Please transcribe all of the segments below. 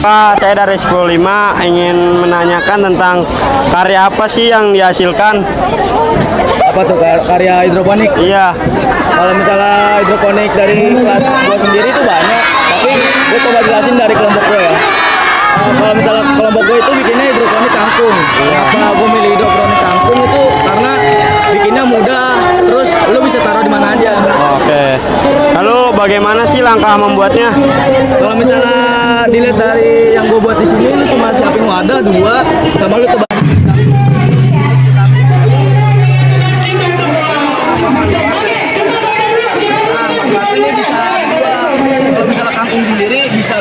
Pak, saya dari 105 ingin menanyakan tentang karya apa sih yang dihasilkan? Apa tuh karya hidroponik? Iya. Kalau misalnya hidroponik dari kelas gue sendiri itu banyak, tapi gue coba jelasin dari kelompok gue ya. Kalau misalnya kelompok gue itu bikinnya hidroponik kangkung. Kenapa gue milih hidroponik kangkung itu karena bikinnya mudah, terus lu bisa taruh di mana aja. Oke. Lalu bagaimana sih langkah membuatnya? Kalau misalnya dilihat dari yang gue buat di sini, lu cuma siapin wadah 2 sama lu tebak. Kalau misalnya kangkung sendiri bisa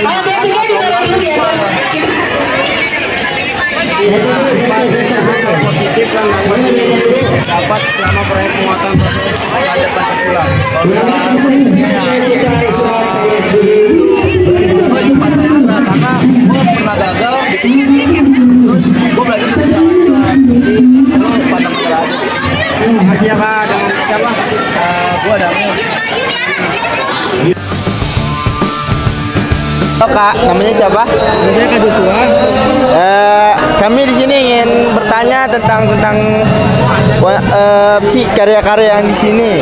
Positif yang dapat selama proyek penguatan pelajar Pancasila. karena gue pernah gagal, terus gue belajar dari jalan lo patah aja. Makasih ya Kak, dengan siapa? Gue Dami. Halo Kak, namanya siapa? Saya Kak Joshua. Kami di sini ingin bertanya tentang si karya-karya yang di sini.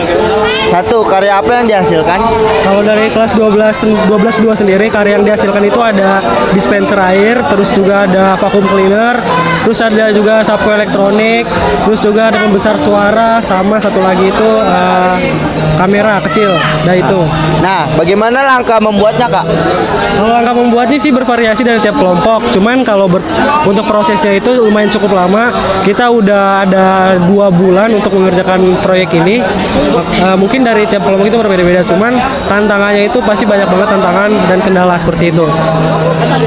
Satu, karya apa yang dihasilkan? Kalau dari kelas 12 sendiri, karya yang dihasilkan itu ada dispenser air, terus juga ada vacuum cleaner, terus ada juga sapu elektronik, terus juga ada pembesar suara, sama satu lagi itu kamera kecil. Nah itu. Nah, bagaimana langkah membuatnya Kak? Kalau langkah membuatnya sih bervariasi dari tiap kelompok. Cuman kalau untuk prosesnya itu lumayan cukup lama. Kita udah ada 2 bulan untuk mengerjakan proyek ini. Mungkin dari tiap kelompok itu berbeda-beda. Cuman tantangannya itu pasti banyak banget tantangan dan kendala seperti itu.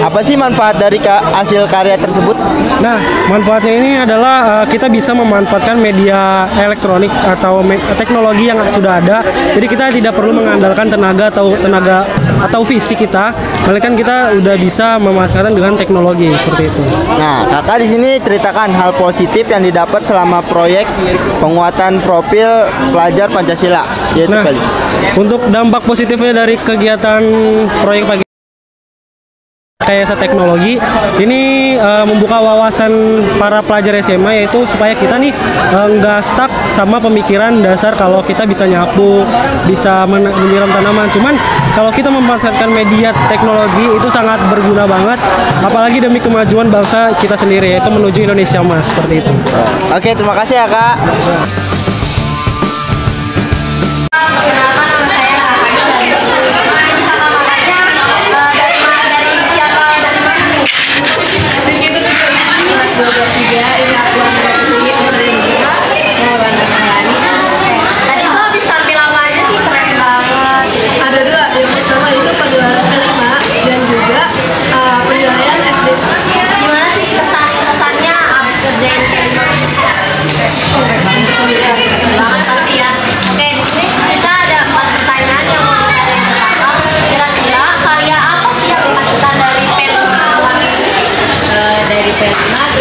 Apa sih manfaat dari hasil karya tersebut? Nah, manfaatnya ini adalah kita bisa memanfaatkan media elektronik atau teknologi yang sudah ada. Jadi kita tidak perlu mengandalkan tenaga atau fisik kita, melainkan kita udah bisa memanfaatkan dengan teknologi seperti itu. Nah, Kakak di sini ceritakan hal positif yang didapat selama proyek penguatan profil pelajar Pancasila. Yaitu Nah, untuk dampak positifnya dari kegiatan proyek pagi Rekayasa Teknologi ini membuka wawasan para pelajar SMA, yaitu supaya kita nih nggak stuck sama pemikiran dasar kalau kita bisa nyapu, bisa menyiram tanaman. Cuman kalau kita memanfaatkan media teknologi itu sangat berguna banget, apalagi demi kemajuan bangsa kita sendiri, yaitu menuju Indonesia Emas seperti itu. Oke, terima kasih ya Kak.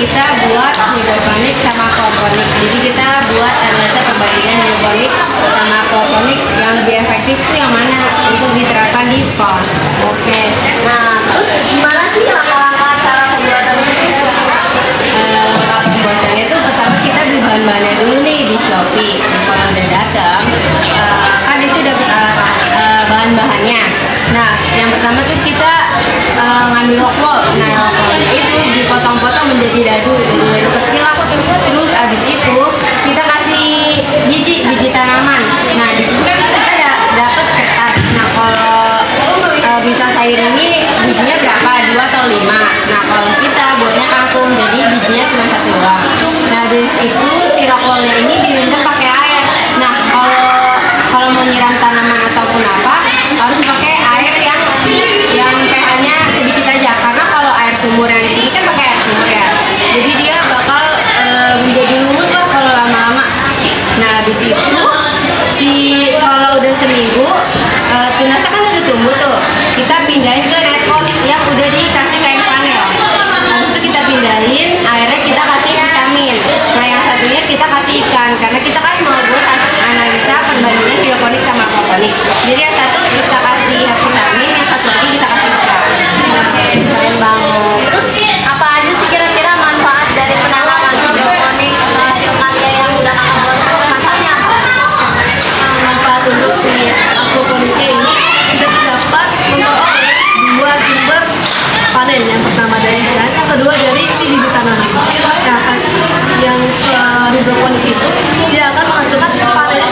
Kita buat hidroponik sama aquaponik. Jadi kita buat analisa perbandingan hidroponik sama aquaponik yang lebih efektif itu yang mana untuk diterapkan di sekolah. Oke. Nah, terus gimana sih langkah-langkah cara pembuatannya? Langkah pembuatannya itu pertama kita beli bahan-bahannya dulu nih di Shopee. Kalau udah datang, kan itu udah bahan-bahannya. Nah, yang pertama tuh kita ngambil rockwool. Nah, rockwoolnya itu dipotong-potong menjadi dadu kecil lah. Terus abis itu kita kasih biji tanaman. Nah, di situ kan kita dapat kertas. Nah, kalau misal sayur ini bijinya berapa? 2 atau 5. Nah, kalau kita buatnya kangkung, jadi bijinya cuma 1 doang. Nah, abis itu si rockwoolnya ini direndam pakai air. Nah, kalau mau nyiram tanaman ataupun apa, harus pakai air yang pH-nya sedikit aja, karena kalau air sumur yang di sini kan pakai air sumur ya, jadi dia bakal menjadi lumut lah kalau lama-lama. Nah, habis itu kalau udah seminggu tunas kan udah tumbuh tuh, kita pindahin ke net pot yang udah dikasih kain panel. Habis itu kita pindahin, airnya kita kasih vitamin. Nah, yang satunya kita kasih ikan, karena kita kan mau buat analisa perbandingan hidroponik sama aquaponik. Jadi yang satu kita kasih vitamin, yang satu lagi kita kasih ikan. Keren banget. hidroponik itu dia akan menghasilkan panen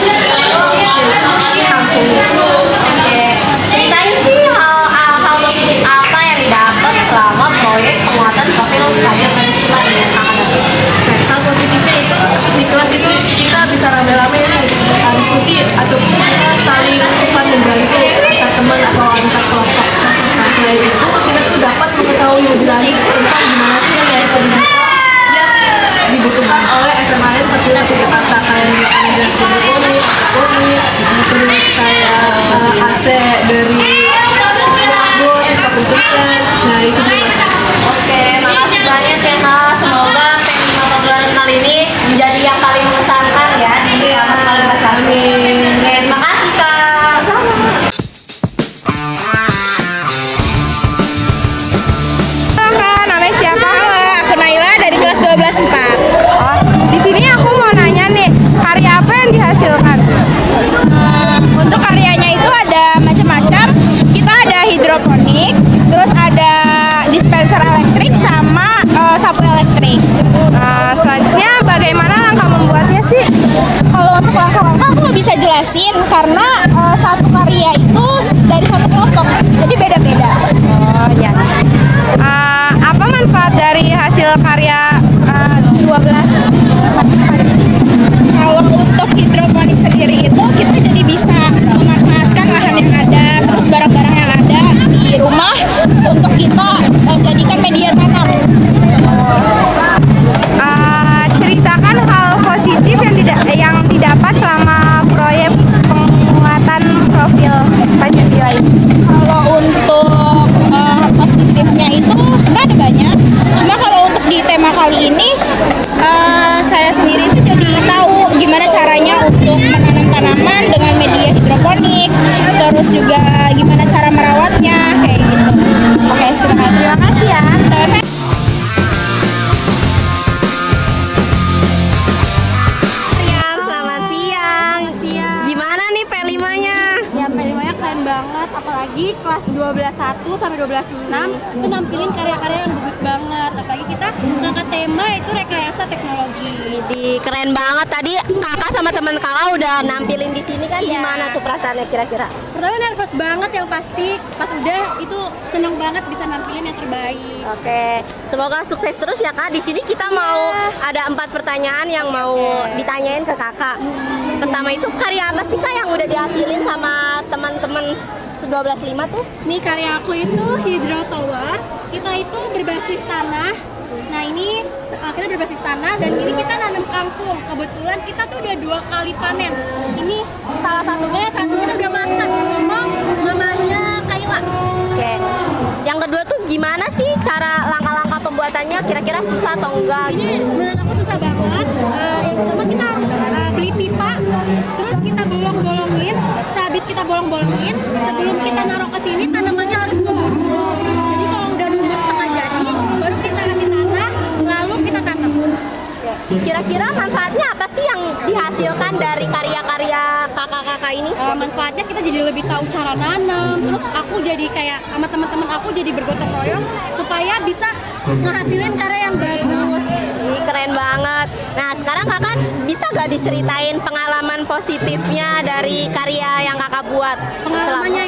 si kampung itu. Oke, ceritain sih hal positif apa yang didapat selama proyek penguatan profil pelajar Pancasila dengan kakak. Hal positifnya itu di kelas itu kita bisa rame-rame nih diskusi ataupun kita saling tukar membantu antar teman atau antar kelompok. Nah selain itu kita tuh dapat mengetahui lebih lanjut tentang gimana sih yang biasa yang dibutuhkan oleh SMAN 41 Jakarta kayak manajer hidroponik, terus kayak AC dari bos, nah itu juga. Oke, makasih banyak ya Kak. Semoga P5 pembelajaran kali ini menjadi yang paling mengesankan ya di sama sekali kami. Oke, terima kasih Kak. Sama-sama. Halo Kak, namanya siapa? Halo, aku Naila dari kelas 12/4. Oh, di sini aku mau nanya nih, karya apa yang dihasilkan? Untuk karyanya itu ada macam-macam. Kita ada hidroponik, terus ada dispenser elektrik sama sapu elektrik. Selanjutnya bagaimana langkah membuatnya sih? Kalau untuk langkah-langkah aku nggak bisa jelasin karena satu karya itu dari satu kelompok, jadi beda-beda. Oh ya. Apa manfaat dari hasil karya 12? Kalau untuk hidroponik sendiri itu kita jadi bisa memanfaatkan lahan yang ada, terus barang-barang yang ada di rumah untuk kita jadikan media tanam. Ceritakan hal positif yang didapat selama proyek penguatan profil Pancasila ini. Kalau untuk positifnya itu sebenarnya ada banyak. Cuma kalau untuk di tema kali ini saya sendiri itu jadi tahu gimana caranya untuk menanam tanaman dengan media hidroponik, terus juga gimana cara merawatnya kayak gitu. Oke, silakan. Terima kasih ya. Selamat siang. Gimana nih P5-nya? Ya, P5-nya keren banget, apalagi kelas 12/1 sampai 12/6 itu nampilin karya-karya yang bagus banget. Apalagi kita ngangkat tema itu rekayasa teknologi. Keren banget tadi kakak sama teman kakak udah nampilin di sini kan. Gimana tuh perasaannya kira-kira? Pertama nervous banget yang pasti, pas udah itu seneng banget bisa nampilin yang terbaik. Oke, semoga sukses terus ya Kak. Di sini kita mau ada 4 pertanyaan yang mau ditanyain ke kakak. Pertama itu karya apa sih Kak yang udah dihasilin sama teman-teman 12/5 tuh? Nih karya aku itu hydro tower. Kita itu berbasis tanah. Nah ini kita berbasis tanah dan ini kita nanam kangkung. Kebetulan kita tuh udah 2 kali panen. Ini salah satunya kita udah masak sama mamanya Kayla. Oke. Yang kedua tuh gimana sih cara langkah-langkah pembuatannya? Kira-kira susah atau enggak? Ini menurut aku susah banget. Yang pertama kita harus beli pipa, terus kita bolong-bolongin. Sehabis kita bolong-bolongin, sebelum kita naruh ke sini tanamannya harus tumbuh dulu. Jadi kalau udah nunggu setengah jadi, baru kita kasih tanah, lalu kita tanam. Kira-kira manfaatnya apa sih yang dihasilkan dari karya-karya kakak-kakak ini? Manfaatnya kita jadi lebih tahu cara nanam. Terus aku jadi kayak sama teman-teman aku jadi bergotong royong supaya bisa menghasilin karya yang bagus. Ini keren banget. Nah sekarang kakak bisa gak diceritain pengalaman positifnya dari karya yang kakak buat? Pengalamannya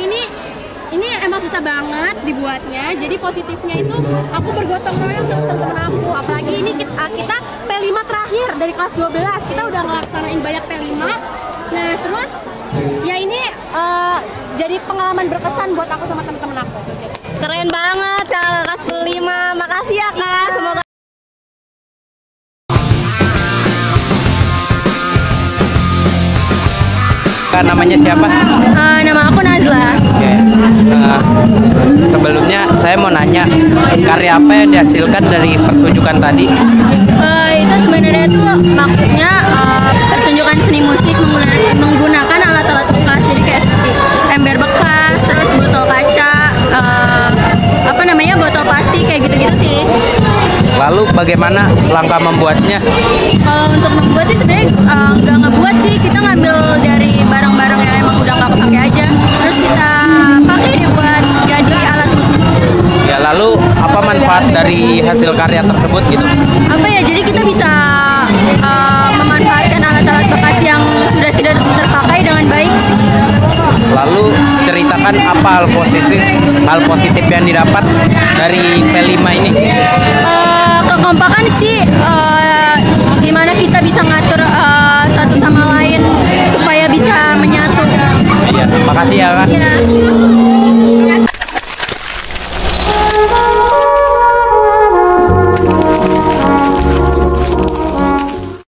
ini emang susah banget dibuatnya. Jadi positifnya itu aku bergotong royong sama teman-teman aku. Apalagi ini kita P5 terakhir dari kelas 12. Kita udah ngelaksanain banyak P5. Nah terus ya ini jadi pengalaman berkesan buat aku sama teman-teman aku. Keren banget kakak kelas 5. Makasih ya Kak. Semoga namanya siapa? Nama aku Nazla. Oke. Sebelumnya saya mau nanya karya apa yang dihasilkan dari pertunjukan tadi? Itu sebenarnya tuh maksudnya pertunjukan seni musik menggunakan alat-alat bekas, jadi kayak seperti ember bekas, terus botol kaca, botol plastik kayak gitu-gitu sih. Lalu bagaimana langkah membuatnya? Kalau untuk membuat sih sebenarnya nggak ngebuat sih, kita ngambil dari barang-barang yang emang udah nggak kepake aja, terus kita pakai dibuat jadi alat musik. Ya, lalu apa manfaat dari hasil karya tersebut gitu? Apa ya, jadi kita bisa memanfaatkan ceritakan apa hal positif yang didapat dari P5 ini. Kekompakan sih, gimana kita bisa ngatur satu sama lain supaya bisa menyatu. Iya, makasih ya Kak. Ya.